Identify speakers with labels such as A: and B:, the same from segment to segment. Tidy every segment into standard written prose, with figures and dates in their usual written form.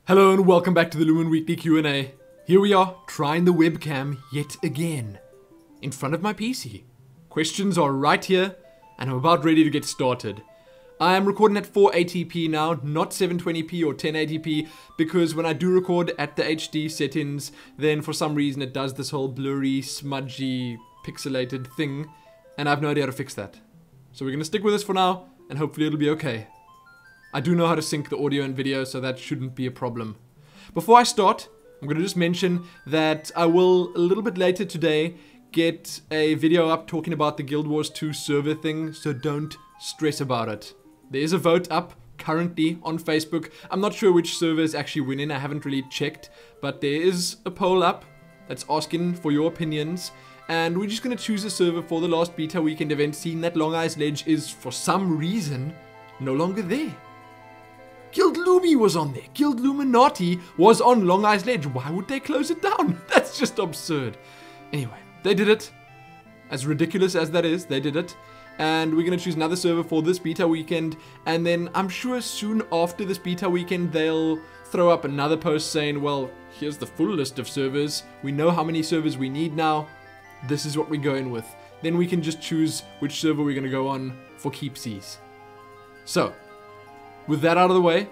A: Hello and welcome back to the Lumin Weekly Q&A. Here we are, trying the webcam yet again, in front of my PC. Questions are right here, and I'm about ready to get started. I am recording at 480p now, not 720p or 1080p, because when I do record at the HD settings, then for some reason it does this whole blurry, smudgy, pixelated thing, and I have no idea how to fix that. So we're going to stick with this for now, and hopefully it'll be okay. I do know how to sync the audio and video, so that shouldn't be a problem. Before I start, I'm going to just mention that I will, a little bit later today, get a video up talking about the Guild Wars 2 server thing, so don't stress about it. There is a vote up currently on Facebook. I'm not sure which server is actually winning, I haven't really checked, but there is a poll up that's asking for your opinions, and we're just going to choose a server for the last beta weekend event, seeing that Long Ice Ledge is, for some reason, no longer there. Guild Lumi was on there. Guild Luminati was on Long Ice Ledge. Why would they close it down? That's just absurd. Anyway, they did it. As ridiculous as that is, they did it. And we're going to choose another server for this beta weekend. And then I'm sure soon after this beta weekend, they'll throw up another post saying, well, here's the full list of servers. We know how many servers we need now. This is what we're going with. Then we can just choose which server we're going to go on for keepsies. So, with that out of the way,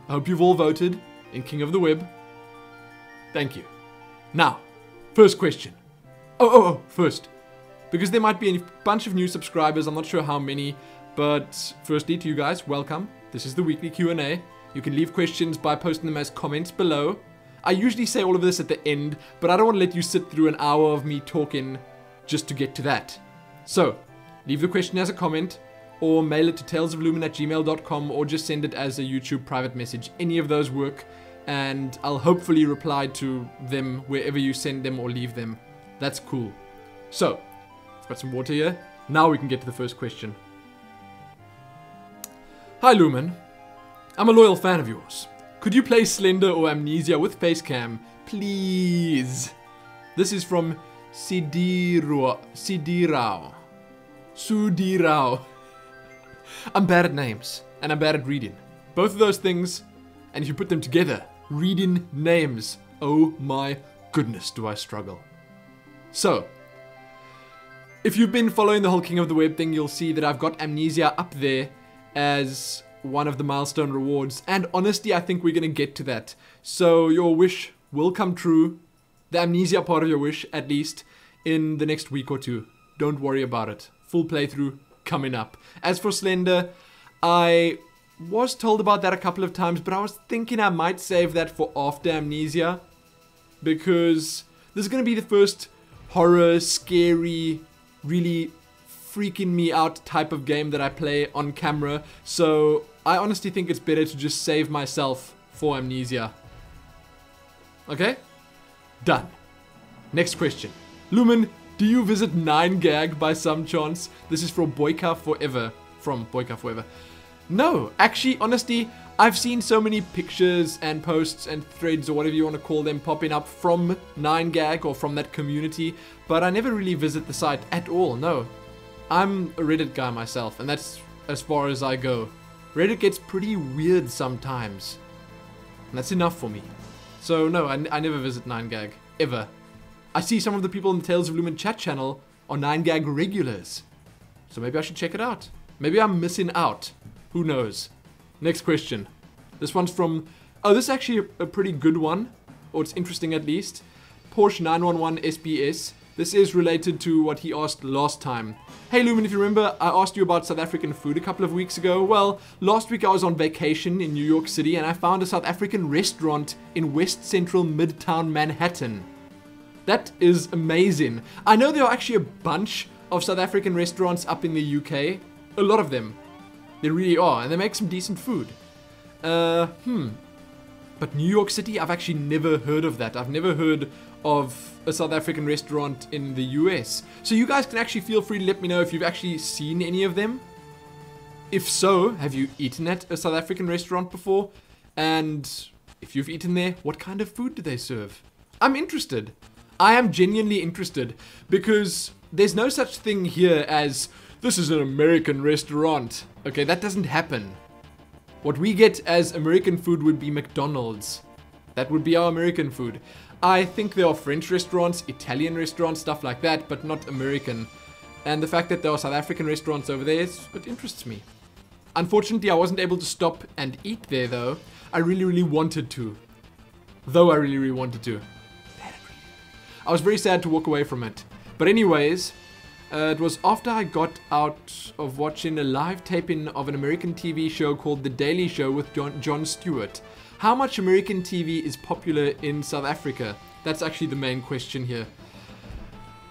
A: I hope you've all voted in King of the Web. Thank you. Now, first question. First. Because there might be a bunch of new subscribers, I'm not sure how many, but firstly to you guys, welcome. This is the weekly Q&A. You can leave questions by posting them as comments below. I usually say all of this at the end, but I don't want to let you sit through an hour of me talking just to get to that. So, leave the question as a comment, or mail it to talesoflumin@gmail.com, or just send it as a YouTube private message. Any of those work, and I'll hopefully reply to them wherever you send them or leave them. That's cool. So, I've got some water here. Now we can get to the first question. Hi Lumin, I'm a loyal fan of yours. Could you play Slender or Amnesia with facecam, please? This is from Sudeerau. I'm bad at names, and I'm bad at reading. Both of those things, and if you put them together, reading names, oh my goodness do I struggle. So, if you've been following the whole King of the Web thing, you'll see that I've got Amnesia up there as one of the milestone rewards, and honestly I think we're going to get to that. So your wish will come true, the Amnesia part of your wish at least, in the next week or two. Don't worry about it. Full playthrough coming up. As for Slender, I was told about that a couple of times, but I was thinking I might save that for after Amnesia, because this is going to be the first horror, scary, really freaking me out type of game that I play on camera, so I honestly think it's better to just save myself for Amnesia. Okay? Done. Next question. Lumin, do you visit 9gag by some chance? This is from BoikaForEver. No, actually, honestly, I've seen so many pictures and posts and threads or whatever you want to call them popping up from 9gag or from that community, but I never really visit the site at all, no. I'm a Reddit guy myself, and that's as far as I go. Reddit gets pretty weird sometimes, and that's enough for me. So no, I never visit 9gag, ever. I see some of the people in the Tales of Lumin chat channel are 9gag regulars. So maybe I should check it out. Maybe I'm missing out. Who knows? Next question. This one's from... oh, this is actually a pretty good one. Or it's interesting at least. Porsche 911 SBS. This is related to what he asked last time. Hey Lumin, if you remember, I asked you about South African food a couple of weeks ago. Well, last week I was on vacation in New York City and I found a South African restaurant in West Central Midtown Manhattan. That is amazing. I know there are actually a bunch of South African restaurants up in the UK. A lot of them. They really are, and they make some decent food. But New York City, I've actually never heard of that. I've never heard of a South African restaurant in the US. So you guys can actually feel free to let me know if you've actually seen any of them. If so, have you eaten at a South African restaurant before? And if you've eaten there, what kind of food do they serve? I'm interested. I am genuinely interested, because there's no such thing here as, this is an American restaurant. Okay, that doesn't happen. What we get as American food would be McDonald's. That would be our American food. I think there are French restaurants, Italian restaurants, stuff like that, but not American. And the fact that there are South African restaurants over there is what interests me. Unfortunately, I wasn't able to stop and eat there though. I really, really wanted to. I was very sad to walk away from it. But anyways, it was after I got out of watching a live taping of an American TV show called The Daily Show with Jon Stewart. How much American TV is popular in South Africa? That's actually the main question here.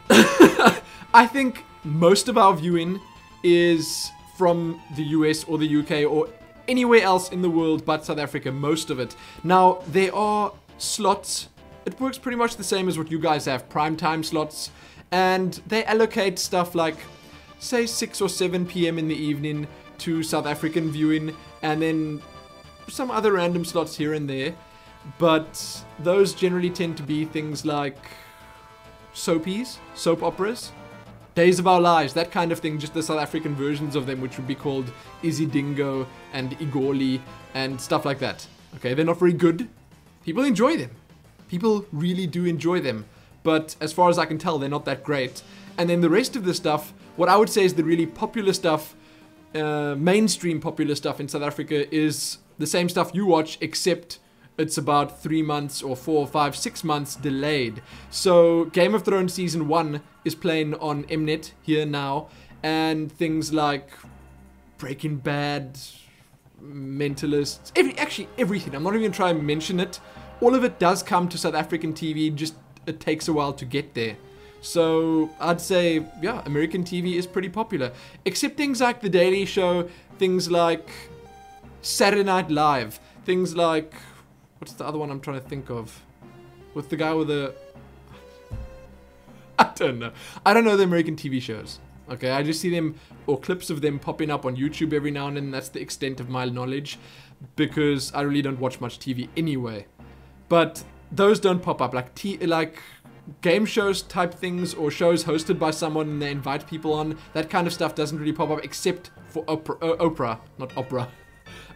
A: I think most of our viewing is from the US or the UK or anywhere else in the world but South Africa, most of it. Now, there are slots. It works pretty much the same as what you guys have, primetime slots. And they allocate stuff like, say, 6 or 7 p.m. in the evening to South African viewing, and then some other random slots here and there. But those generally tend to be things like soapies, soap operas, Days of Our Lives, that kind of thing, just the South African versions of them, which would be called Izzy Dingo and Igoli and stuff like that. Okay, they're not very good. People enjoy them. People really do enjoy them. But as far as I can tell, they're not that great. And then the rest of the stuff, what I would say is the really popular stuff, mainstream popular stuff in South Africa is the same stuff you watch, except it's about 3 months or 4, 5, 6 months delayed. So Game of Thrones Season 1 is playing on Mnet here now, and things like Breaking Bad, Mentalists, actually everything. I'm not even going to try and mention it. All of it does come to South African TV, just it takes a while to get there. So I'd say, yeah, American TV is pretty popular. Except things like The Daily Show, things like Saturday Night Live, things like, what's the other one I'm trying to think of? With the guy with the... I don't know. I don't know the American TV shows. Okay, I just see them, or clips of them popping up on YouTube every now and then. That's the extent of my knowledge, because I really don't watch much TV anyway. But those don't pop up, like game shows type things, or shows hosted by someone and they invite people on. That kind of stuff doesn't really pop up, except for Oprah, not opera.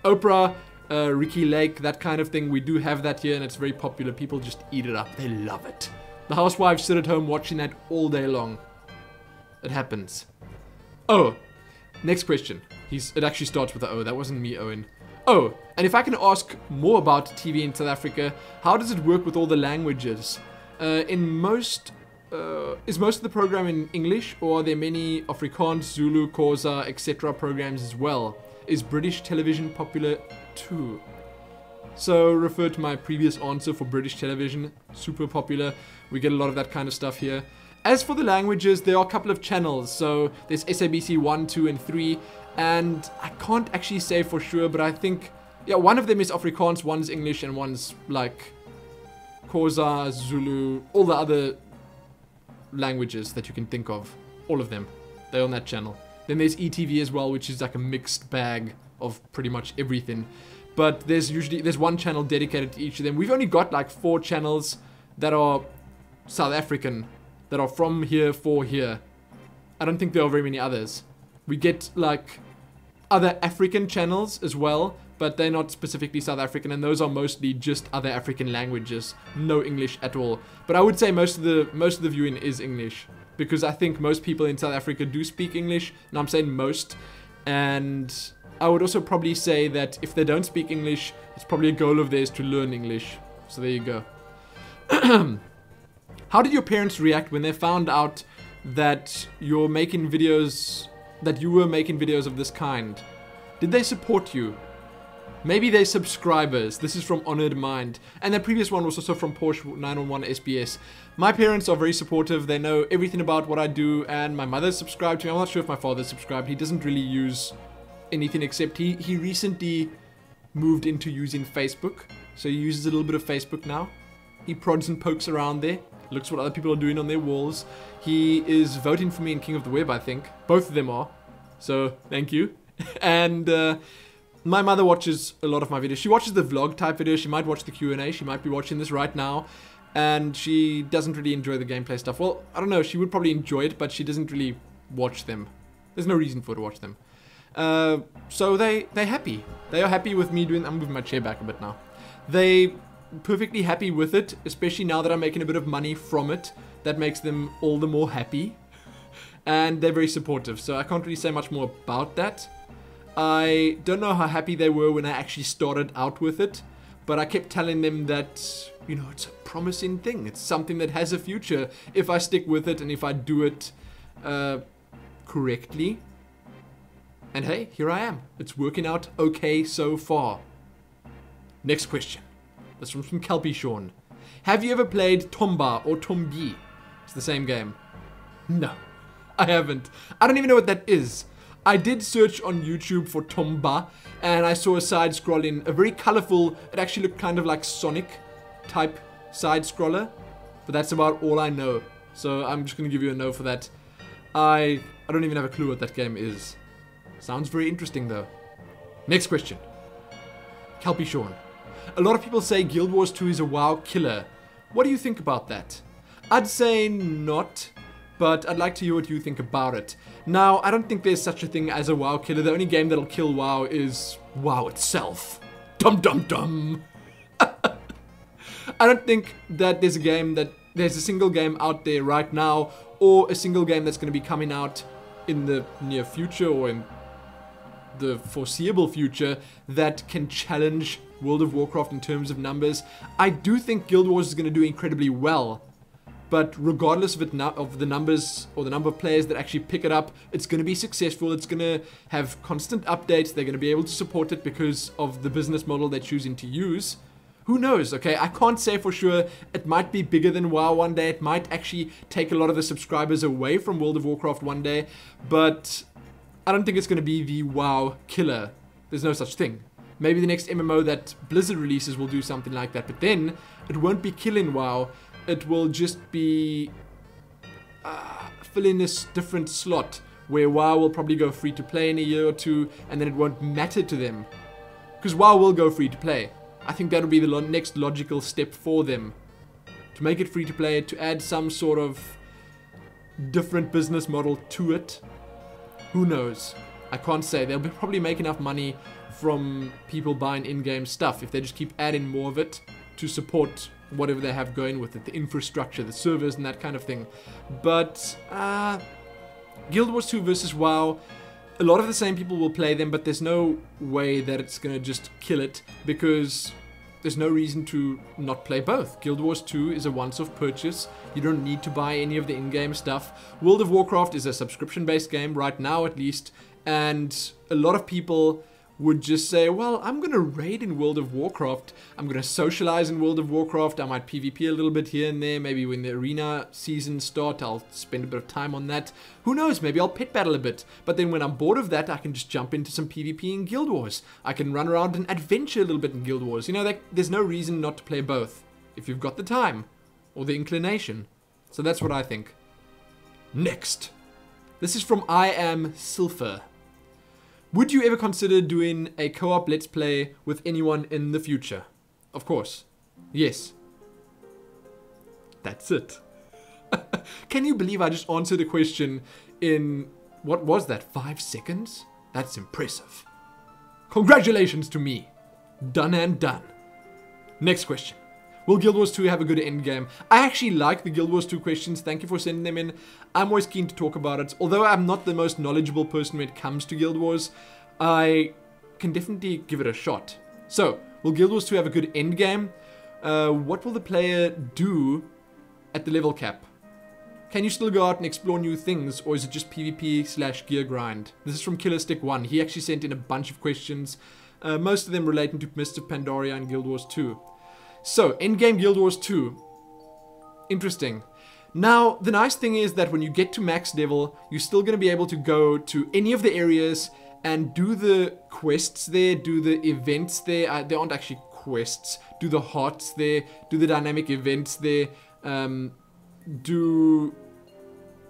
A: Oprah, Ricky Lake, that kind of thing. We do have that here, and it's very popular. People just eat it up. They love it. The housewives sit at home watching that all day long. It happens. Oh, next question. It actually starts with the O. That wasn't me, Owen. Oh, and if I can ask more about TV in South Africa, how does it work with all the languages? Is most of the program in English, or are there many Afrikaans, Zulu, Xhosa, etc. programs as well? Is British television popular too? So refer to my previous answer for British television, super popular. We get a lot of that kind of stuff here. As for the languages, there are a couple of channels. So there's SABC 1, 2, and 3. And I can't actually say for sure, but I think, yeah, one of them is Afrikaans, one's English, and one's like Xhosa, Zulu, all the other languages that you can think of. All of them. They're on that channel. Then there's ETV as well, which is like a mixed bag of pretty much everything. But there's one channel dedicated to each of them. We've only got like 4 channels that are South African, that are from here for here. I don't think there are very many others. We get like other African channels as well, but they're not specifically South African, and those are mostly just other African languages, no English at all. But I would say most of the viewing is English, because I think most people in South Africa do speak English, and I'm saying most. And I would also probably say that if they don't speak English, it's probably a goal of theirs to learn English. So there you go. How did your parents react when they found out that you were making videos of this kind? Did they support you? Maybe they're subscribers. This is from Honored Mind. And the previous one was also from Porsche 911 SBS. My parents are very supportive. They know everything about what I do, and my mother's subscribed to me. I'm not sure if my father's subscribed. He doesn't really use anything except he recently moved into using Facebook. So he uses a little bit of Facebook now. He prods and pokes around there. Looks what other people are doing on their walls. He is voting for me in King of the Web, I think. Both of them are. So, thank you. And my mother watches a lot of my videos. She watches the vlog type videos. She might watch the Q&A. She might be watching this right now. And she doesn't really enjoy the gameplay stuff. Well, I don't know. She would probably enjoy it, but she doesn't really watch them. There's no reason for her to watch them. So they're happy. They are happy with me doing... I'm moving my chair back a bit now. They perfectly happy with it, especially now that I'm making a bit of money from it. That makes them all the more happy. And they're very supportive, so I can't really say much more about that. I don't know how happy they were when I actually started out with it, but I kept telling them that, you know, it's a promising thing. It's something that has a future if I stick with it and if I do it correctly. And hey, here I am. It's working out okay so far. Next question. This one's from Kelpie Sean. Have you ever played Tomba or Tombi? It's the same game. No, I haven't. I don't even know what that is. I did search on YouTube for Tomba, and I saw a side-scrolling, a very colorful, it actually looked kind of like Sonic type side-scroller, but that's about all I know. So I'm just going to give you a no for that. I don't even have a clue what that game is. Sounds very interesting though. Next question. Kelpie Sean. A lot of people say Guild Wars 2 is a WoW killer. What do you think about that? I'd say not, but I'd like to hear what you think about it. Now, I don't think there's such a thing as a WoW killer. The only game that'll kill WoW is WoW itself. Dum dum dum. I don't think that there's a single game out there right now, or a single game that's going to be coming out in the near future or in the foreseeable future that can challenge World of Warcraft in terms of numbers. I do think Guild Wars is going to do incredibly well, but regardless of the numbers or the number of players that actually pick it up, it's going to be successful. It's going to have constant updates. They're going to be able to support it because of the business model they're choosing to use. Who knows, okay? I can't say for sure. It might be bigger than WoW one day. It might actually take a lot of the subscribers away from World of Warcraft one day, but I don't think it's going to be the WoW killer. There's no such thing. Maybe the next MMO that Blizzard releases will do something like that, but then it won't be killing WoW. It will just be filling this different slot where WoW will probably go free to play in a year or two, and then it won't matter to them. Because WoW will go free to play. I think that'll be the next logical step for them. To make it free to play, to add some sort of different business model to it. Who knows? I can't say. They'll probably make enough money from people buying in-game stuff if they just keep adding more of it to support whatever they have going with it, the infrastructure, the servers, and that kind of thing. But Guild Wars 2 versus WoW, a lot of the same people will play them, but there's no way that it's gonna just kill it, because there's no reason to not play both. Guild Wars 2 is a once-off purchase. You don't need to buy any of the in-game stuff. World of Warcraft is a subscription-based game, right now at least, and a lot of people would just say, well, I'm going to raid in World of Warcraft, I'm going to socialize in World of Warcraft, I might PvP a little bit here and there, maybe when the arena season starts, I'll spend a bit of time on that. Who knows, maybe I'll pet battle a bit, but then when I'm bored of that, I can just jump into some PvP in Guild Wars. I can run around and adventure a little bit in Guild Wars. You know, there's no reason not to play both, if you've got the time, or the inclination. So that's what I think. Next. This is from I Am Silver. Would you ever consider doing a co-op let's play with anyone in the future? Of course. Yes. That's it. Can you believe I just answered a question in, what was that, 5 seconds? That's impressive. Congratulations to me. Done and done. Next question. Will Guild Wars 2 have a good endgame? I actually like the Guild Wars 2 questions. Thank you for sending them in. I'm always keen to talk about it. Although I'm not the most knowledgeable person when it comes to Guild Wars, I can definitely give it a shot. So, will Guild Wars 2 have a good endgame? What will the player do at the level cap? Can you still go out and explore new things, or is it just PvP/gear grind? This is from KillerStick1. He actually sent in a bunch of questions, most of them relating to Mr. Pandaria and Guild Wars 2. So, endgame Guild Wars 2. Interesting. Now, the nice thing is that when you get to max level, you're still going to be able to go to any of the areas and do the quests there, do the events there. There aren't actually quests. Do the hearts there, do the dynamic events there, do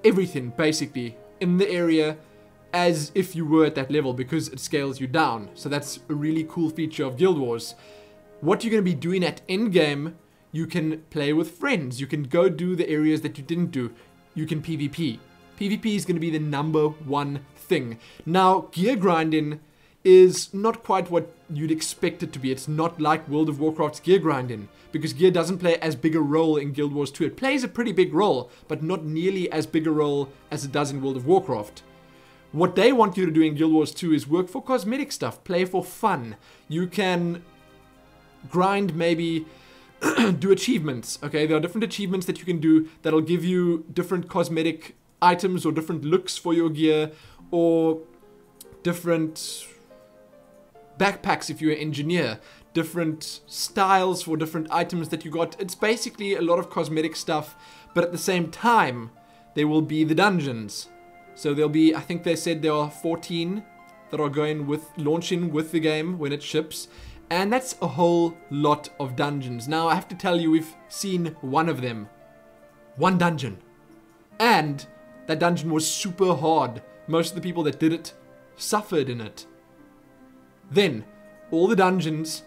A: everything, basically, in the area as if you were at that level, because it scales you down. So that's a really cool feature of Guild Wars. What you're going to be doing at endgame, you can play with friends. You can go do the areas that you didn't do. You can PvP. PvP is going to be the #1 thing. Now, gear grinding is not quite what you'd expect it to be. It's not like World of Warcraft's gear grinding, because gear doesn't play as big a role in Guild Wars 2. It plays a pretty big role, but not nearly as big a role as it does in World of Warcraft. What they want you to do in Guild Wars 2 is work for cosmetic stuff, play for fun. You can grind, maybe do achievements, okay? There are different achievements that you can do that'll give you different cosmetic items or different looks for your gear, or different backpacks if you're an engineer, different styles for different items that you got. It's basically a lot of cosmetic stuff, but at the same time, there will be the dungeons. So there'll be, I think they said there are 14 that are launching with the game when it ships. And that's a whole lot of dungeons. Now, I have to tell you, we've seen one of them. One dungeon. And that dungeon was super hard. Most of the people that did it suffered in it. Then, all the dungeons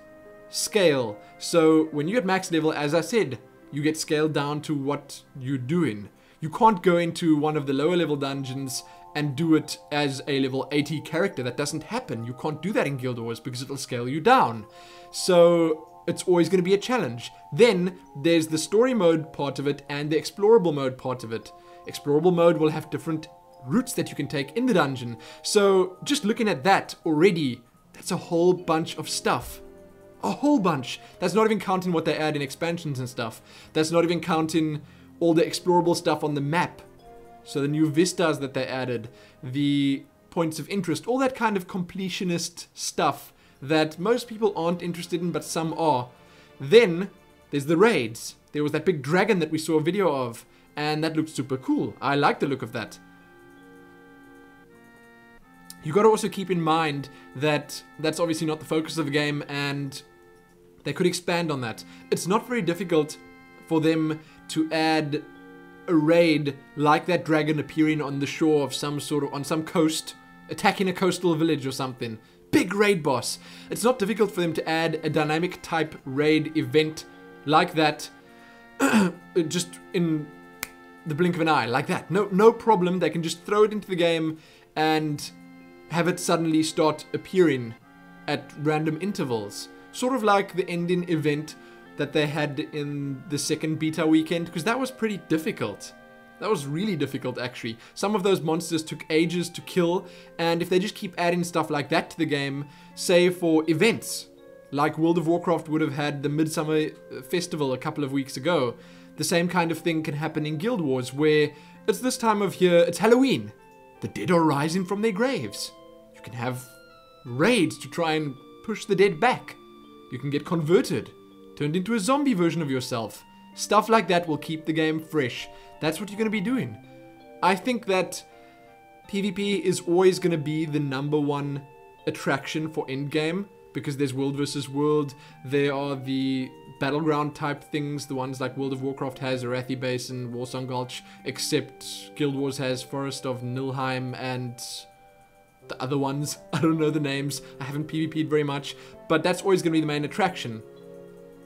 A: scale. So, when you get max level, as I said, you get scaled down to what you're doing. You can't go into one of the lower level dungeons and do it as a level 80 character. That doesn't happen. You can't do that in Guild Wars because it'll scale you down. So it's always going to be a challenge. Then there's the story mode part of it and the explorable mode part of it. Explorable mode will have different routes that you can take in the dungeon. So just looking at that already, that's a whole bunch of stuff. A whole bunch. That's not even counting what they add in expansions and stuff. That's not even counting all the explorable stuff on the map. So the new vistas that they added, the points of interest, all that kind of completionist stuff that most people aren't interested in, but some are. Then there's the raids. There was that big dragon that we saw a video of, and that looked super cool. I like the look of that. You got to also keep in mind that that's obviously not the focus of the game, and they could expand on that. It's not very difficult for them to add a raid like that dragon appearing on the shore of some coast, attacking a coastal village or something. Big raid boss. It's not difficult for them to add a dynamic type raid event like that, just in the blink of an eye, like that. No problem. They can just throw it into the game and have it suddenly start appearing at random intervals. Sort of like the ending event that they had in the second beta weekend, because that was pretty difficult. That was really difficult, actually. Some of those monsters took ages to kill, and if they just keep adding stuff like that to the game, say for events, like World of Warcraft would have had the Midsummer Festival a couple of weeks ago, the same kind of thing can happen in Guild Wars, where it's this time of year, it's Halloween. The dead are rising from their graves. You can have raids to try and push the dead back. You can get converted, turned into a zombie version of yourself. Stuff like that will keep the game fresh. That's what you're going to be doing. I think that PvP is always going to be the #1 attraction for Endgame, because there's world versus world. There are the battleground type things, the ones like World of Warcraft has Arathi Basin, Warsong Gulch, except Guild Wars has Forest of Nilheim and the other ones. I don't know the names. I haven't PvP'd very much, but that's always going to be the main attraction.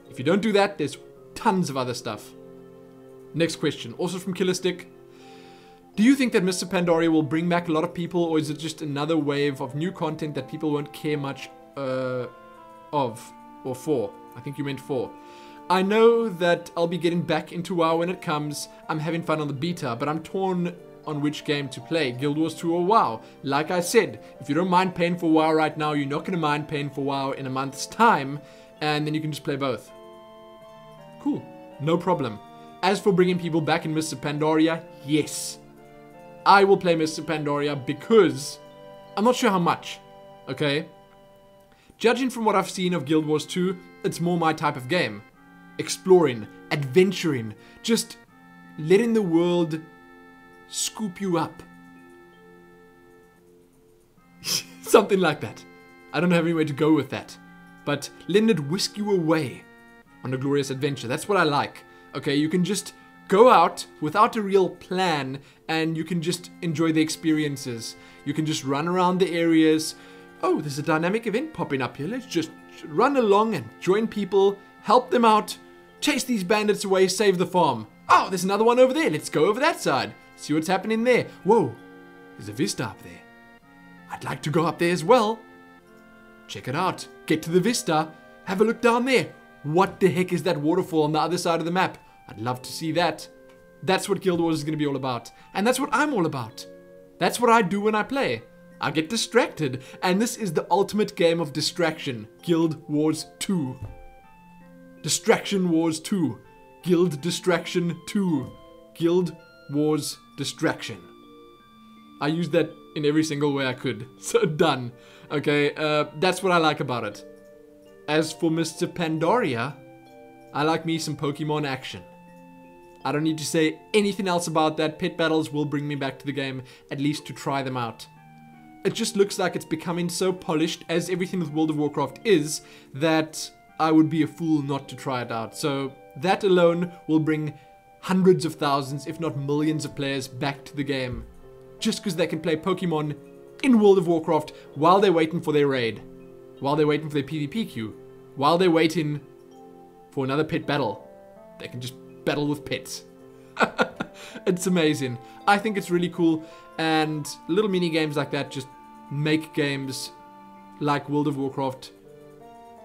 A: If you don't do that, there's tons of other stuff. Next question, also from Killerstick. Do you think that Mr. Pandaria will bring back a lot of people, or is it just another wave of new content that people won't care much of, or for? I think you meant for. I know that I'll be getting back into WoW when it comes. I'm having fun on the beta, but I'm torn on which game to play, Guild Wars 2 or WoW. Like I said, if you don't mind paying for WoW right now, you're not going to mind paying for WoW in a month's time, and then you can just play both. Cool, no problem. As for bringing people back in Mr. Pandaria, yes. I will play Mr. Pandaria because I'm not sure how much, okay? Judging from what I've seen of Guild Wars 2, it's more my type of game. Exploring, adventuring, just letting the world scoop you up. Something like that. I don't have any way to go with that. But letting it whisk you away on a glorious adventure. That's what I like. Okay, you can just go out without a real plan and you can just enjoy the experiences. You can just run around the areas. Oh, there's a dynamic event popping up here. Let's just run along and join people, help them out, chase these bandits away, save the farm. Oh, there's another one over there. Let's go over that side. See what's happening there. Whoa, there's a vista up there. I'd like to go up there as well. Check it out. Get to the vista. Have a look down there. What the heck is that waterfall on the other side of the map? I'd love to see that. That's what Guild Wars is going to be all about. And that's what I'm all about. That's what I do when I play. I get distracted. And this is the ultimate game of distraction. Guild Wars 2. Distraction Wars 2. Guild Distraction 2. Guild Wars Distraction. I used that in every single way I could. So done. Okay, that's what I like about it. As for Mr. Pandaria, I like me some Pokemon action. I don't need to say anything else about that. Pet battles will bring me back to the game, at least to try them out. It just looks like it's becoming so polished, as everything with World of Warcraft is, that I would be a fool not to try it out. So that alone will bring hundreds of thousands, if not millions of players back to the game. Just because they can play Pokemon in World of Warcraft while they're waiting for their raid. While they're waiting for their PvP queue. While they're waiting for another pet battle. They can just battle with pets. It's amazing. I think it's really cool. And little mini games like that just make games like World of Warcraft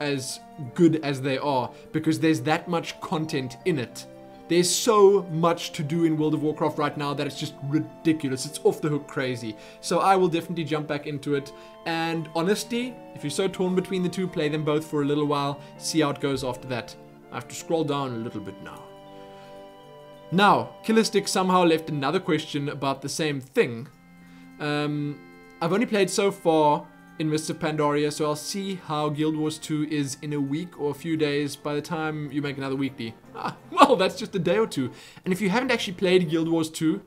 A: as good as they are. Because there's that much content in it. There's so much to do in World of Warcraft right now that it's just ridiculous. It's off the hook crazy. So I will definitely jump back into it. And honestly, if you're so torn between the two, play them both for a little while. See how it goes after that. I have to scroll down a little bit now. Now, Killerstick somehow left another question about the same thing. I've only played so far in Mr. Pandaria, so I'll see how Guild Wars 2 is in a week or a few days by the time you make another weekly. Well, that's just a day or two. And if you haven't actually played Guild Wars 2,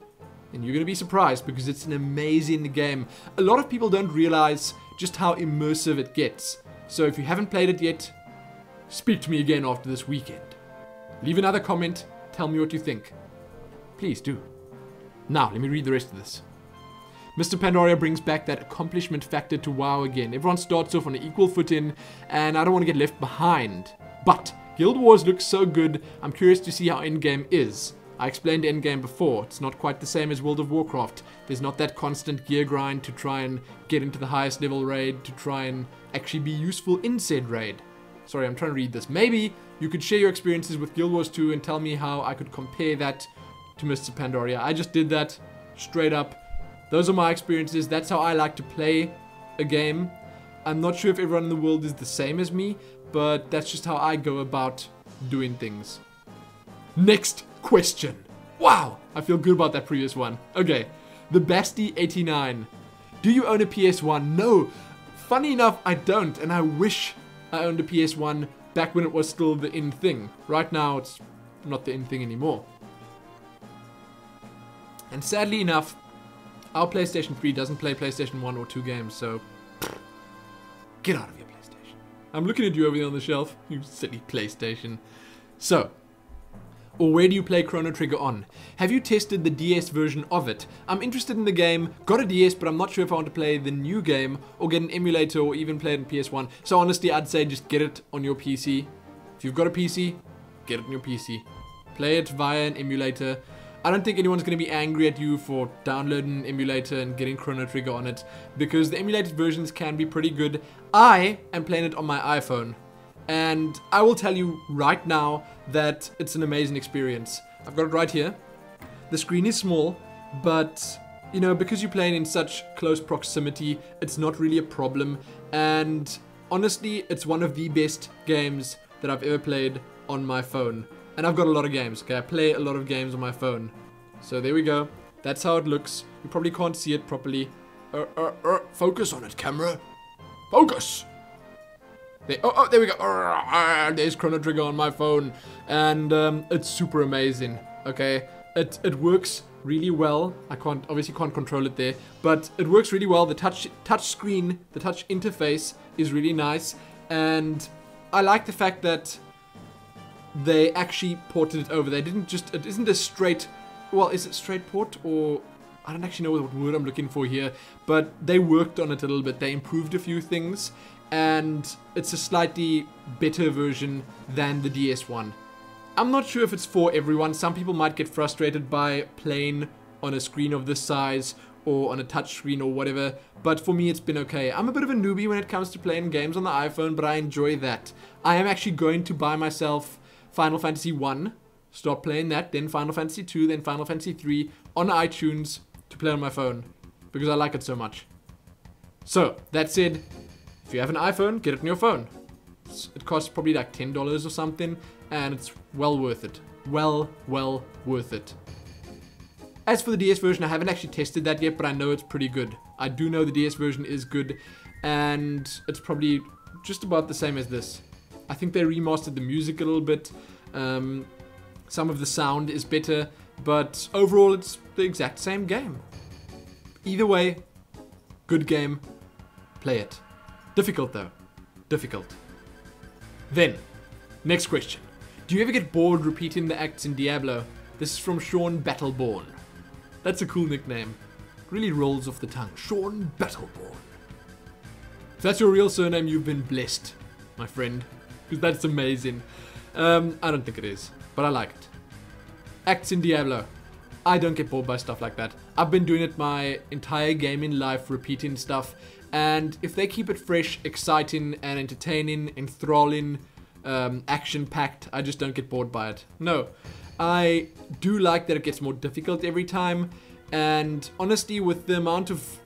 A: then you're going to be surprised because it's an amazing game. A lot of people don't realize just how immersive it gets. So if you haven't played it yet, speak to me again after this weekend. Leave another comment, tell me what you think. Please do. Now, let me read the rest of this. Mr. Pandaria brings back that accomplishment factor to WoW again. Everyone starts off on an equal footing, and I don't want to get left behind. But Guild Wars looks so good, I'm curious to see how Endgame is. I explained Endgame before. It's not quite the same as World of Warcraft. There's not that constant gear grind to try and get into the highest level raid, to try and actually be useful in said raid. Sorry, I'm trying to read this. Maybe you could share your experiences with Guild Wars 2 and tell me how I could compare that to Mr. Pandaria. I just did that straight up. Those are my experiences. That's how I like to play a game. I'm not sure if everyone in the world is the same as me, but that's just how I go about doing things. Next question. Wow, I feel good about that previous one. Okay, the Basti89. Do you own a PS1? No. Funny enough, I don't, and I wish I owned a PS1 back when it was still the in thing. Right now, it's not the in thing anymore. And sadly enough, our PlayStation 3 doesn't play PlayStation 1 or 2 games, so get out of your PlayStation. I'm looking at you over there on the shelf, you silly PlayStation. So, or where do you play Chrono Trigger on? Have you tested the DS version of it? I'm interested in the game, got a DS, but I'm not sure if I want to play the new game, or get an emulator, or even play it on PS1. So honestly, I'd say just get it on your PC. If you've got a PC, get it on your PC. Play it via an emulator. I don't think anyone's going to be angry at you for downloading an emulator and getting Chrono Trigger on it, because the emulated versions can be pretty good. I am playing it on my iPhone, and I will tell you right now that it's an amazing experience. I've got it right here. The screen is small, but you know, because you're playing in such close proximity, it's not really a problem. And honestly, it's one of the best games that I've ever played on my phone. And I've got a lot of games, okay? I play a lot of games on my phone. So there we go. That's how it looks. You probably can't see it properly. Focus on it, camera. Focus! There, there we go. There's Chrono Trigger on my phone. And it's super amazing, okay? It works really well. I obviously can't control it there. But it works really well. The touch screen, the touch interface is really nice. And I like the fact that they actually ported it over. They didn't just, it isn't a straight, well, is it straight port, or I don't actually know what word I'm looking for here, but they worked on it a little bit. They improved a few things, and it's a slightly better version than the DS one. I'm not sure if it's for everyone. Some people might get frustrated by playing on a screen of this size or on a touch screen or whatever, but for me it's been okay. I'm a bit of a newbie when it comes to playing games on the iPhone, but I enjoy that. I am actually going to buy myself Final Fantasy 1, start playing that, then Final Fantasy 2, then Final Fantasy 3 on iTunes to play on my phone, because I like it so much. So, that said, if you have an iPhone, get it on your phone. It costs probably like $10 or something, and it's well worth it. Well worth it. As for the DS version, I haven't actually tested that yet, but I know it's pretty good. I do know the DS version is good, and it's probably just about the same as this. I think they remastered the music a little bit. Some of the sound is better, but overall it's the exact same game. Either way, good game. Play it. Difficult though. Difficult. Then, next question. Do you ever get bored repeating the acts in Diablo? This is from Sean Battleborn. That's a cool nickname. Really rolls off the tongue. Sean Battleborn. If that's your real surname, you've been blessed, my friend. Because that's amazing. I don't think it is, but I like it. Acts in Diablo. I don't get bored by stuff like that. I've been doing it my entire gaming life, repeating stuff. And if they keep it fresh, exciting, and entertaining, enthralling, action-packed, I just don't get bored by it. No. I do like that it gets more difficult every time. And honestly, with the amount of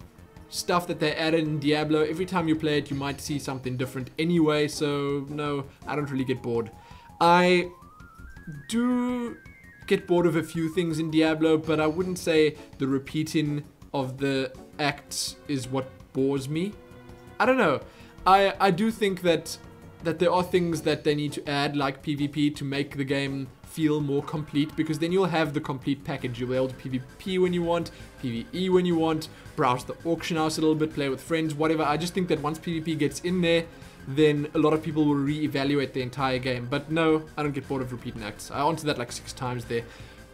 A: stuff that they added in Diablo, every time you play it, you might see something different anyway. So, no, I don't really get bored. I do get bored of a few things in Diablo, but I wouldn't say the repeating of the acts is what bores me. I don't know. I do think that there are things that they need to add, like PvP, to make the game feel more complete, because then you'll have the complete package. You'll be able to PvP when you want, PvE when you want, browse the auction house a little bit, play with friends, whatever. I just think that once PvP gets in there, then a lot of people will re-evaluate the entire game. But no, I don't get bored of repeating acts. I answered that like 6 times there.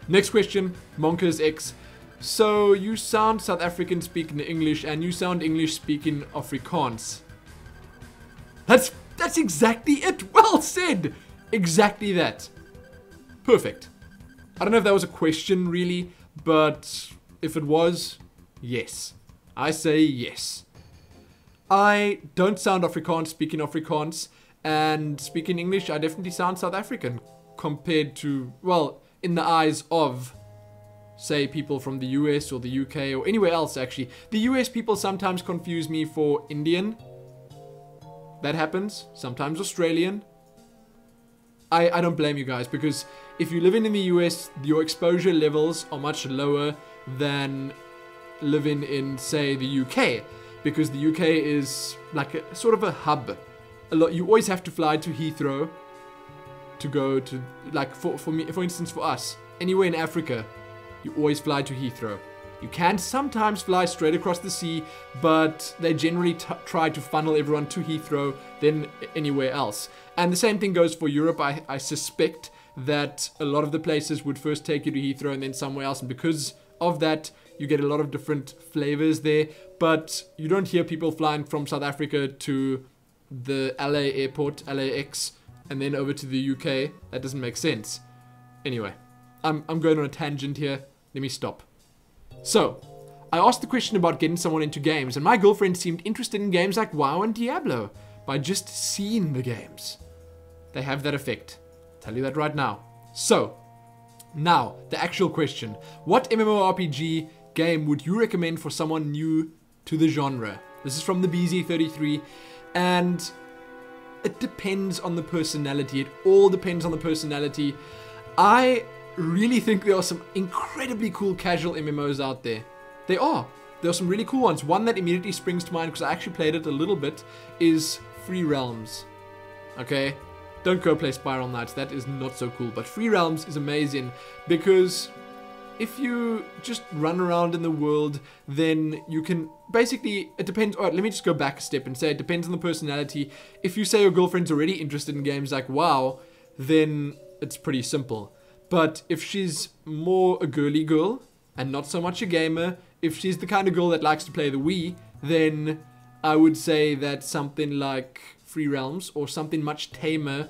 A: Next question, Monkers X. So you sound South African speaking English, and you sound English speaking Afrikaans. That's exactly it. Well said. Exactly that. Perfect. I don't know if that was a question really, but if it was, yes. I say yes. I don't sound Afrikaans speaking Afrikaans, and speaking English, I definitely sound South African compared to, well, in the eyes of, say, people from the US or the UK or anywhere else actually. The US people sometimes confuse me for Indian. That happens. Sometimes Australian. I don't blame you guys, because if you live in the US, your exposure levels are much lower than living in, say, the UK, because the UK is like a sort of a hub. You always have to fly to Heathrow to go to, like, for me, for instance, for us, anywhere in Africa, you always fly to Heathrow. You can sometimes fly straight across the sea, but they generally try to funnel everyone to Heathrow, then anywhere else. And the same thing goes for Europe. I suspect that a lot of the places would first take you to Heathrow and then somewhere else. And because of that, you get a lot of different flavors there. But you don't hear people flying from South Africa to the LA airport, LAX, and then over to the UK. That doesn't make sense. Anyway, I'm going on a tangent here. Let me stop. So, I asked the question about getting someone into games, and my girlfriend seemed interested in games like WoW and Diablo by just seeing the games. They have that effect. I'll tell you that right now. So, now, the actual question. What MMORPG game would you recommend for someone new to the genre? This is from the BZ33, and it depends on the personality. It all depends on the personality. I really think there are some incredibly cool casual MMOs out there. There are some really cool ones. One that immediately springs to mind, because I actually played it a little bit, is Free Realms. Okay? Don't go play Spiral Knights. That is not so cool. But Free Realms is amazing, because if you just run around in the world, then you can basically, it depends. Alright, let me just go back a step and say it depends on the personality. If you say your girlfriend's already interested in games like WoW, then it's pretty simple. But if she's more a girly girl and not so much a gamer, if she's the kind of girl that likes to play the Wii, then I would say that something like Free Realms or something much tamer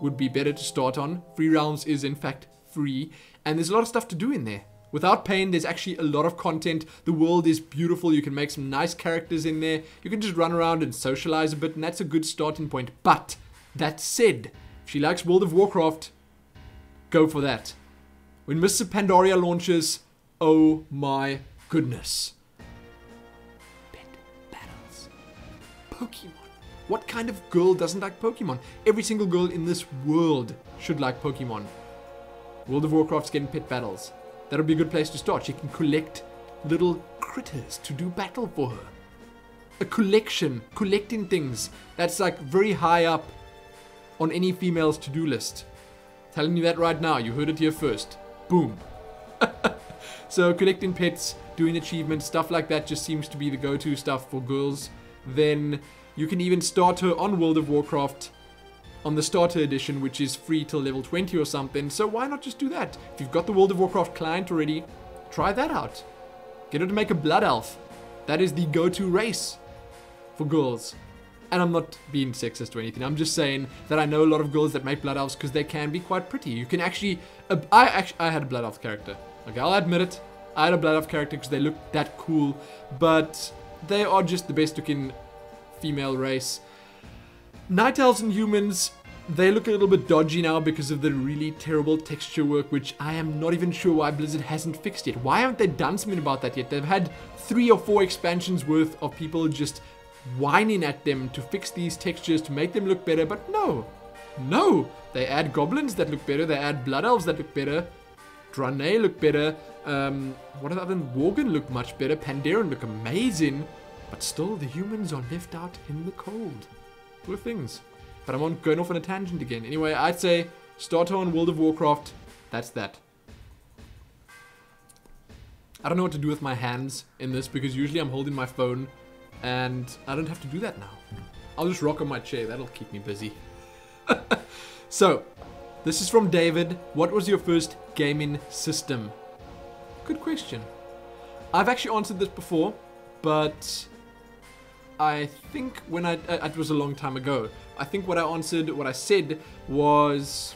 A: would be better to start on. Free Realms is in fact free, and there's a lot of stuff to do in there, Without pain, there's actually a lot of content. The world is beautiful. You can make some nice characters in there. You can just run around and socialize a bit, and that's a good starting point. But that said, if she likes World of Warcraft, go for that. When Mr. Pandaria launches, oh my goodness. Pet battles. Pokemon. What kind of girl doesn't like Pokemon? Every single girl in this world should like Pokemon. World of Warcraft's getting pet battles. That'll be a good place to start. She can collect little critters to do battle for her. A collection, collecting things. That's like very high up on any female's to-do list. Telling you that right now. You heard it here first. Boom. So collecting pets, doing achievements, stuff like that just seems to be the go-to stuff for girls. Then you can even start her on World of Warcraft on the starter edition, which is free till level 20 or something. So why not just do that? If you've got the World of Warcraft client already, try that out. Get her to make a blood elf. That is the go-to race for girls. And I'm not being sexist or anything. I'm just saying that I know a lot of girls that make blood elves because they can be quite pretty. You can actually... I had a blood elf character. Okay, I'll admit it. I had a blood elf character because they look that cool. But they are just the best looking female race. Night elves and humans, they look a little bit dodgy now because of the really terrible texture work, which I am not even sure why Blizzard hasn't fixed yet. Why haven't they done something about that yet? They've had 3 or 4 expansions worth of people just whining at them to fix these textures to make them look better, but no. No! They add goblins that look better, they add blood elves that look better, Draenei look better, what other than Worgen look much better, Pandaren look amazing, but still the humans are left out in the cold. Poor things. But I'm going off on a tangent again. Anyway, I'd say start her on World of Warcraft. That's that. I don't know what to do with my hands in this because usually I'm holding my phone and I don't have to do that now. I'll just rock on my chair. That'll keep me busy. So, this is from David. What was your first gaming system? Good question. I've actually answered this before, but I think when it was a long time ago. I think what I said was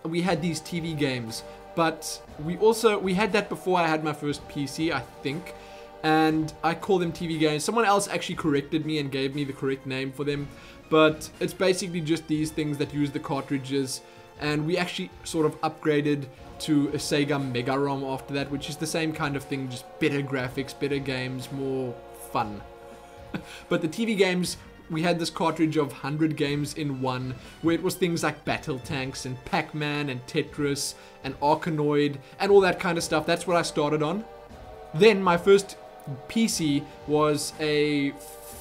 A: we had these TV games, but we had that before I had my first PC, I think, and I call them TV games. Someone else actually corrected me and gave me the correct name for them, but it's basically just these things that use the cartridges, and we actually sort of upgraded to a Sega Mega ROM after that, which is the same kind of thing, just better graphics, better games, more fun. But the TV games, we had this cartridge of 100 games in one, where it was things like Battle Tanks and Pac-Man and Tetris and Arkanoid and all that kind of stuff. That's what I started on. Then my first PC was a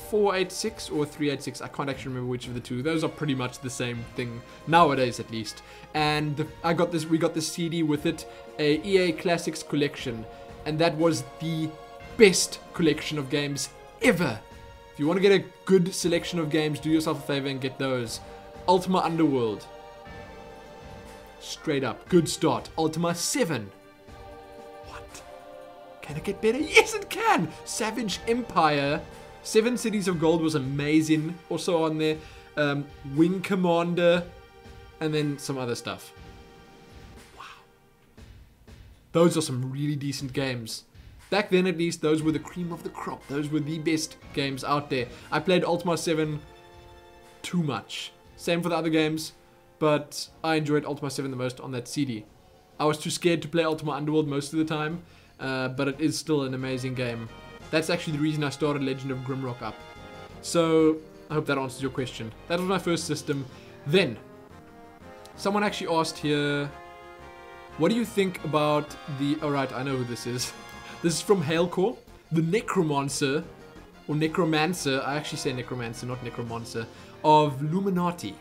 A: 486 or 386. I can't actually remember which of the two. Those are pretty much the same thing nowadays, at least. And we got this CD with it, a EA Classics collection, and that was the best collection of games ever. If you want to get a good selection of games, do yourself a favor and get those. Ultima Underworld. Straight up. Good start. Ultima 7. What? Can it get better? Yes, it can! Savage Empire. 7 Cities of Gold was amazing. Also on there. Wing Commander. And then some other stuff. Wow. Those are some really decent games. Back then, at least, those were the cream of the crop. Those were the best games out there. I played Ultima 7 too much. Same for the other games, but I enjoyed Ultima 7 the most on that CD. I was too scared to play Ultima Underworld most of the time, but it is still an amazing game. That's actually the reason I started Legend of Grimrock up. So, I hope that answers your question. That was my first system. Then, someone actually asked here, what do you think about the... Alright, I know who this is. This is from Hailcore, the Necromancer, or Necromancer, I actually say Necromancer, not Necromancer, of Luminati.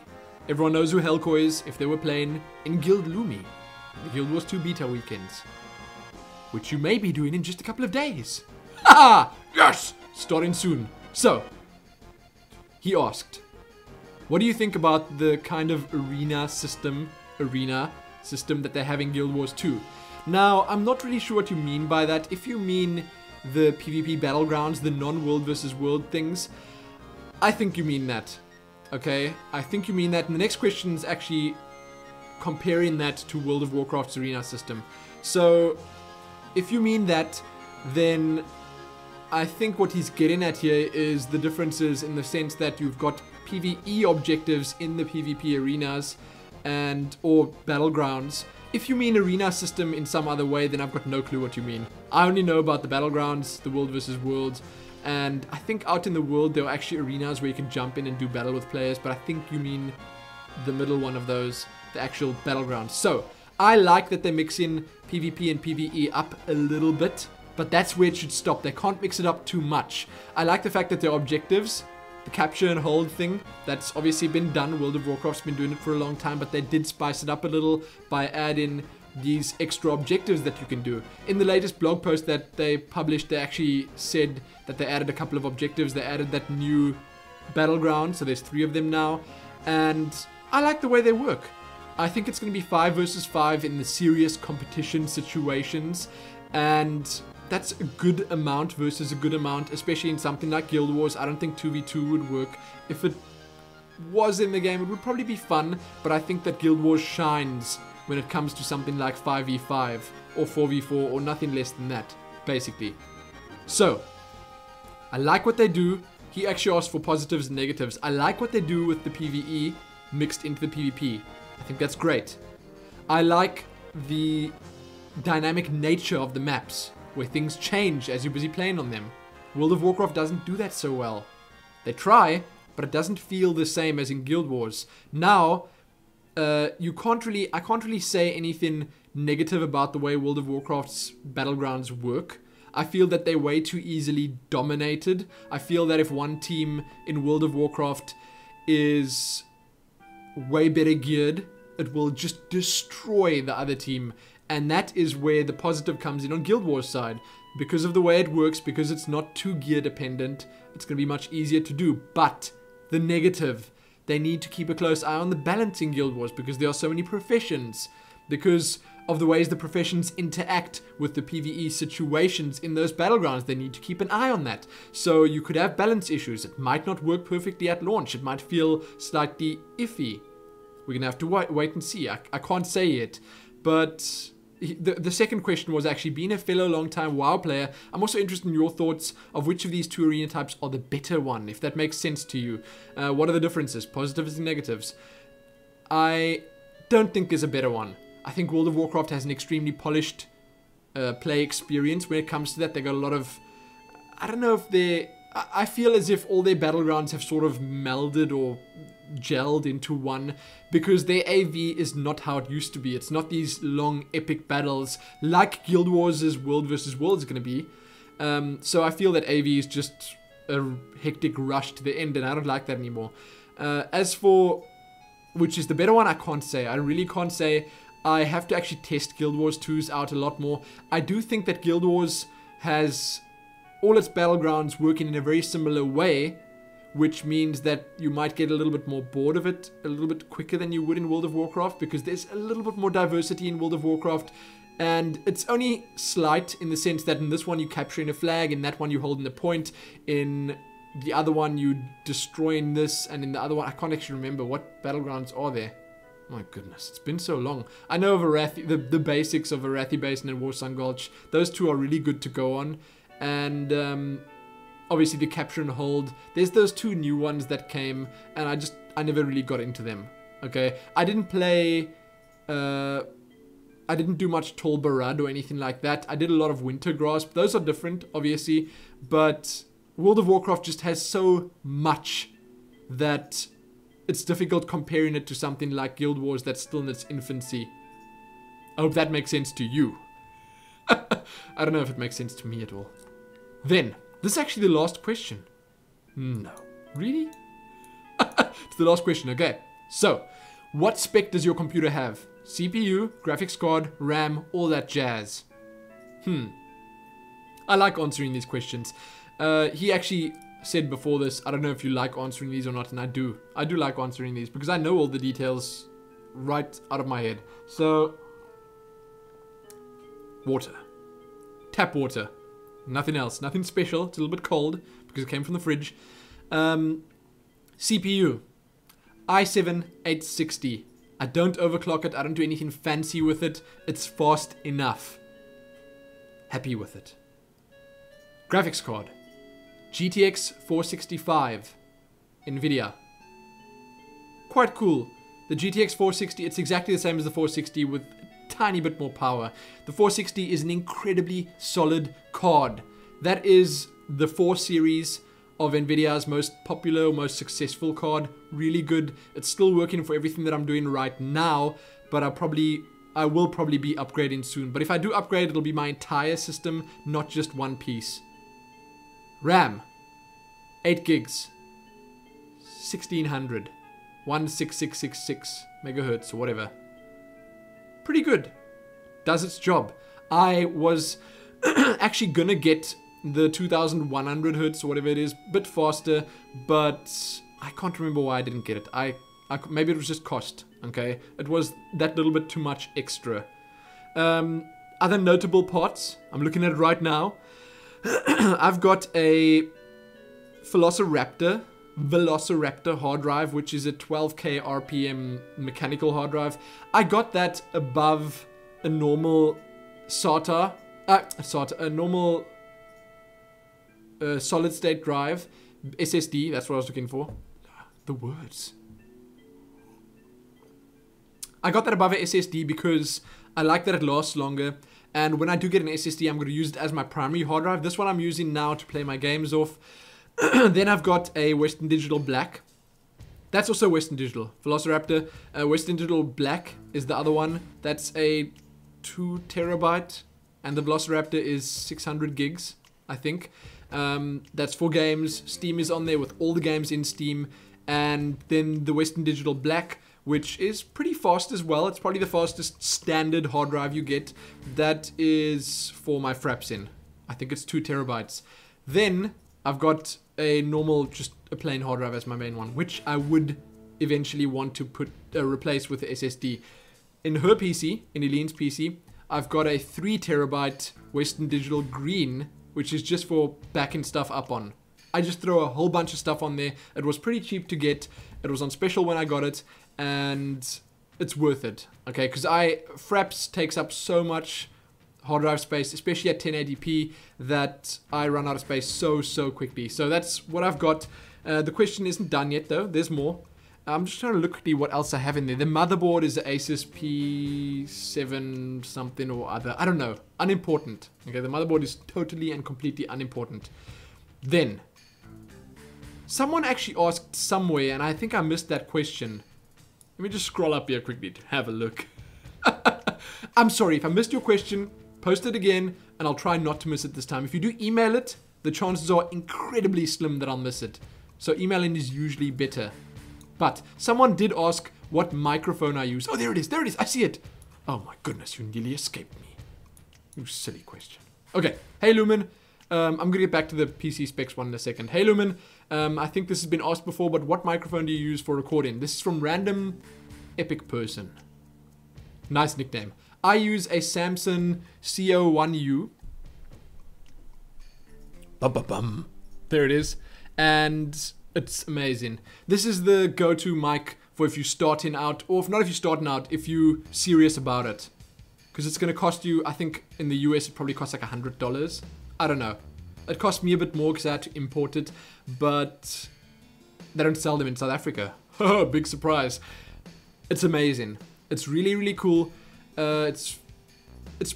A: Everyone knows who Hailcore is if they were playing in Guild Lumi, the Guild Wars 2 beta weekends, which you may be doing in just a couple of days. Haha! Yes! Starting soon. So, he asked, what do you think about the kind of arena system that they have in Guild Wars 2? Now, I'm not really sure what you mean by that. If you mean the PvP Battlegrounds, the non-world versus world things, I think you mean that. Okay? I think you mean that. And the next question is actually comparing that to World of Warcraft's arena system. So, if you mean that, then I think what he's getting at here is the differences in the sense that you've got PvE objectives in the PvP arenas or battlegrounds. If you mean arena system in some other way, then I've got no clue what you mean. I only know about the battlegrounds, the world versus world, and I think out in the world there are actually arenas where you can jump in and do battle with players, but I think you mean the middle one of those, the actual battlegrounds. So I like that they mix in PvP and PvE up a little bit, but that's where it should stop. They can't mix it up too much. I like the fact that their objectives, the capture and hold thing, that's obviously been done. World of Warcraft's been doing it for a long time, but they did spice it up a little by adding these extra objectives that you can do. In the latest blog post that they published, they actually said that they added a couple of objectives. They added that new battleground, so there's 3 of them now, and I like the way they work. I think it's going to be 5 versus 5 in the serious competition situations, and that's a good amount versus a good amount, especially in something like Guild Wars. I don't think 2v2 would work. If it was in the game, it would probably be fun, but I think that Guild Wars shines when it comes to something like 5v5 or 4v4 or nothing less than that, basically. So, I like what they do. He actually asked for positives and negatives. I like what they do with the PvE mixed into the PvP. I think that's great. I like the dynamic nature of the maps, where things change as you're busy playing on them. World of Warcraft doesn't do that so well. They try, but it doesn't feel the same as in Guild Wars. Now, I can't really say anything negative about the way World of Warcraft's battlegrounds work. I feel that they're way too easily dominated. I feel that if one team in World of Warcraft is way better geared, it will just destroy the other team. And that is where the positive comes in on Guild Wars side. Because of the way it works, because it's not too gear dependent, it's going to be much easier to do. But the negative, they need to keep a close eye on the balance in Guild Wars, because there are so many professions. Because of the ways the professions interact with the PvE situations in those battlegrounds, they need to keep an eye on that. So you could have balance issues. It might not work perfectly at launch. It might feel slightly iffy. We're going to have to wait and see. I can't say yet. But the second question was actually, being a fellow long-time WoW player, I'm also interested in your thoughts of which of these 2 arena types are the better one, if that makes sense to you. What are the differences, positives and negatives? I don't think there's a better one. I think World of Warcraft has an extremely polished play experience when it comes to that. They got a lot of, I don't know if they're, I feel as if all their battlegrounds have sort of melded or gelled into one, because their AV is not how it used to be. It's not these long epic battles like Guild Wars' World versus World is going to be. So I feel that AV is just a hectic rush to the end, and I don't like that anymore. As for which is the better one, I can't say. I really can't say. I have to actually test Guild Wars 2's out a lot more. I do think that Guild Wars has all its battlegrounds working in a very similar way, which means that you might get a little bit more bored of it a little bit quicker than you would in World of Warcraft, because there's a little bit more diversity in World of Warcraft, and it's only slight in the sense that in this one you're capturing a flag, in that one you're holding a point, in the other one you're destroying this, and in the other one, I can't actually remember what battlegrounds are there. My goodness, it's been so long. I know of the basics of Arathi Basin and Warsun Gulch. Those 2 are really good to go on. And obviously the capture and hold. There's those 2 new ones that came, and I never really got into them. Okay, I didn't play, I didn't do much Tol Barad or anything like that. I did a lot of Winter Grasp. Those are different, obviously. But World of Warcraft just has so much that it's difficult comparing it to something like Guild Wars that's still in its infancy. I hope that makes sense to you. I don't know if it makes sense to me at all. Then, this is actually the last question. No. Really? It's the last question, okay. So, what spec does your computer have? CPU, graphics card, RAM, all that jazz. I like answering these questions. He actually said before this, I don't know if you like answering these or not, and I do. I do like answering these because I know all the details right out of my head. So, water. Tap water. Nothing else. Nothing special. It's a little bit cold because it came from the fridge. CPU. i7-860. I don't overclock it. I don't do anything fancy with it. It's fast enough. Happy with it. Graphics card. GTX 465. Nvidia. Quite cool. The GTX 460, it's exactly the same as the 460 with a tiny bit more power. The 460 is an incredibly solid card. That is the 4 series of Nvidia's most popular, most successful card. Really good. It's still working for everything that I'm doing right now, but I will probably be upgrading soon. But if I do upgrade, it'll be my entire system, not just one piece. RAM. 8 gigs. 1600. 16666 megahertz or whatever. Pretty good. Does its job. I was actually gonna get the 2100 hertz or whatever it is, a bit faster, but I can't remember why I didn't get it. Maybe it was just cost. Okay, it was that little bit too much extra. Other notable parts. I'm looking at it right now. I've got a Velociraptor hard drive, which is a 12k RPM mechanical hard drive. I got that above a normal SATA, a normal solid state drive, SSD. That's what I was looking for. The words. I got that above a SSD because I like that it lasts longer. And when I do get an SSD, I'm going to use it as my primary hard drive. This one I'm using now to play my games off. Then I've got a Western Digital Black. That's also Western Digital. Velociraptor. Western Digital Black is the other one. That's a 2 terabyte. And the Velociraptor is 600 gigs, I think. That's 4 games. Steam is on there with all the games in Steam. And then the Western Digital Black, which is pretty fast as well. It's probably the fastest standard hard drive you get. That is for my fraps in. I think it's 2 terabytes. Then I've got a normal, just a plain hard drive as my main one, which I would eventually want to replace with the SSD. In her PC, in Eileen's PC, I've got a 3 terabyte Western Digital Green, which is just for backing stuff up on. I just throw a whole bunch of stuff on there. It was pretty cheap to get. It was on special when I got it, and it's worth it. Okay, because fraps takes up so much hard drive space, especially at 1080p, that I run out of space so quickly. So that's what I've got. The question isn't done yet though. There's more. I'm just trying to look quickly what else I have in there. The motherboard is the Asus P7 something or other. I don't know. Unimportant. Okay, the motherboard is totally and completely unimportant. Then, someone actually asked somewhere, and I think I missed that question. Let me just scroll up here quickly to have a look. I'm sorry if I missed your question. Post it again, and I'll try not to miss it this time. If you do email it, the chances are incredibly slim that I'll miss it. So emailing is usually better. But someone did ask what microphone I use. Oh, there it is. There it is. I see it. Oh my goodness, you nearly escaped me. You silly question. Okay. Hey, Lumin. I'm going to get back to the PC specs one in a second. Hey, Lumin. I think this has been asked before, but what microphone do you use for recording? This is from Random Epic Person. Nice nickname. I use a Samsung CO1U. Bum. There it is. And it's amazing. This is the go-to mic for if you're starting out, or if not if you're starting out, if you're serious about it. Because it's going to cost you, I think in the US it probably costs like $100. I don't know. It cost me a bit more because I had to import it, but they don't sell them in South Africa. Big surprise. It's amazing. It's really cool. It's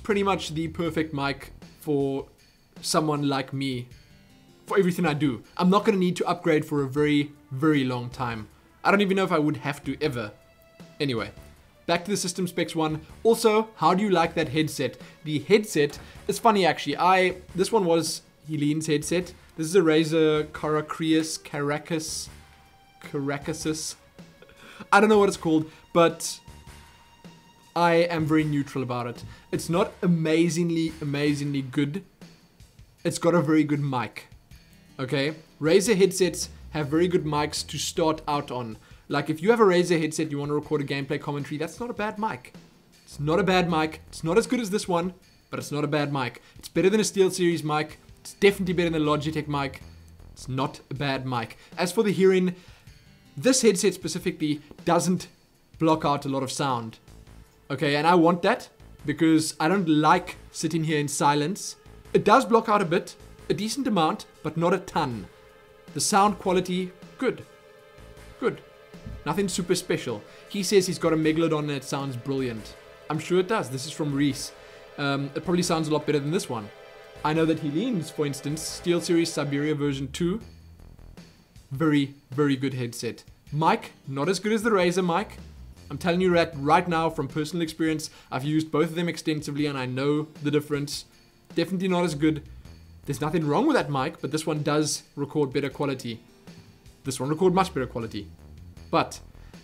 A: pretty much the perfect mic for someone like me, for everything I do. I'm not going to need to upgrade for a very long time. I don't even know if I would have to ever. Anyway, back to the system specs one. Also, how do you like that headset? The headset is funny actually. This one was Helene's headset. This is a Razer Caracas. I don't know what it's called, but I am very neutral about it. It's not amazingly good. It's got a very good mic. Okay? Razer headsets have very good mics to start out on. Like if you have a Razer headset, you want to record a gameplay commentary, that's not a bad mic. It's not a bad mic. It's not as good as this one, but it's not a bad mic. It's better than a SteelSeries mic. It's definitely better than a Logitech mic. It's not a bad mic. As for the hearing, this headset specifically doesn't block out a lot of sound. Okay, and I want that because I don't like sitting here in silence It does block out a bit, a decent amount, but not a ton. The sound quality, good. Good. Nothing super special. He says he's got a Megalodon and it sounds brilliant. I'm sure it does. This is from Reese. It probably sounds a lot better than this one. I know that he leans, for instance, SteelSeries Siberia version 2. Very, very good headset. Mic, not as good as the Razer mic. I'm telling you that right now from personal experience. I've used both of them extensively and I know the difference. Definitely not as good. There's nothing wrong with that mic, but this one does record better quality. This one record much better quality. But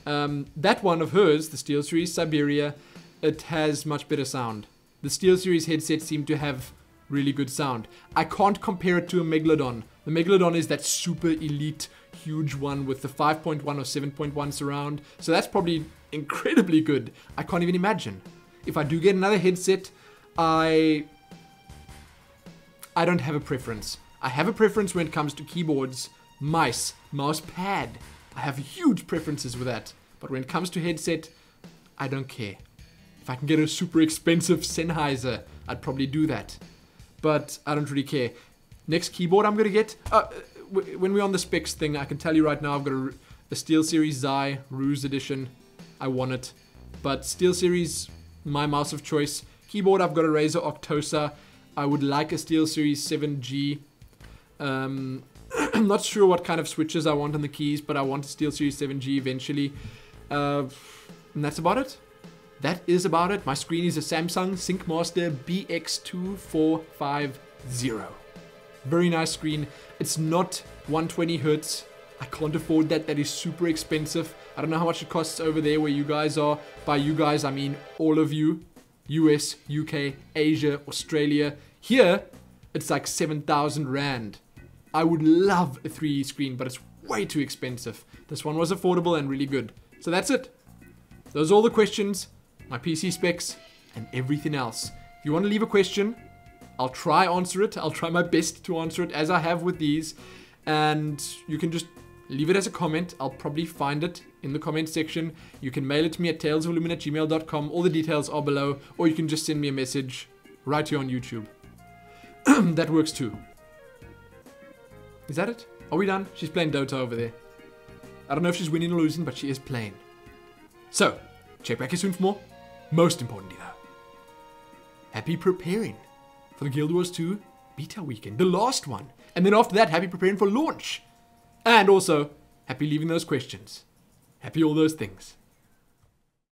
A: that one of hers, the SteelSeries Siberia, it has much better sound. The SteelSeries headsets seem to have really good sound. I can't compare it to a Megalodon. The Megalodon is that super elite, huge one with the 5.1 or 7.1 surround. So that's probably incredibly good. I can't even imagine. If I do get another headset, I don't have a preference. I have a preference when it comes to keyboards, mice, mouse pad. I have huge preferences with that. But when it comes to headset, I don't care. If I can get a super expensive Sennheiser, I'd probably do that. But I don't really care. Next keyboard I'm going to get... when we're on the specs thing, I can tell you right now I've got a SteelSeries Xi Ruse Edition. I want it. But SteelSeries, my mouse of choice. Keyboard, I've got a Razer Xhosa. I would like a SteelSeries 7G. I'm not sure what kind of switches I want on the keys, but I want a SteelSeries 7G eventually. And that's about it. That is about it. My screen is a Samsung SyncMaster BX2450. Very nice screen. It's not 120 Hz. I can't afford that. That is super expensive. I don't know how much it costs over there where you guys are. By you guys, I mean all of you. US, UK, Asia, Australia. Here, it's like 7,000 Rand. I would love a 3D screen, but it's way too expensive. This one was affordable and really good. So that's it. Those are all the questions, my PC specs, and everything else. If you want to leave a question, I'll try answer it. I'll try my best to answer it as I have with these. And you can just leave it as a comment. I'll probably find it in the comment section. You can mail it to me at talesoflumin@gmail.com. All the details are below. Or you can just send me a message right here on YouTube. That works too. Is that it? Are we done? She's playing Dota over there. I don't know if she's winning or losing, but she is playing. So, check back here soon for more. Most importantly though, happy preparing for the Guild Wars 2 beta weekend, the last one. And then after that, happy preparing for launch. And also, happy leaving those questions. Happy all those things.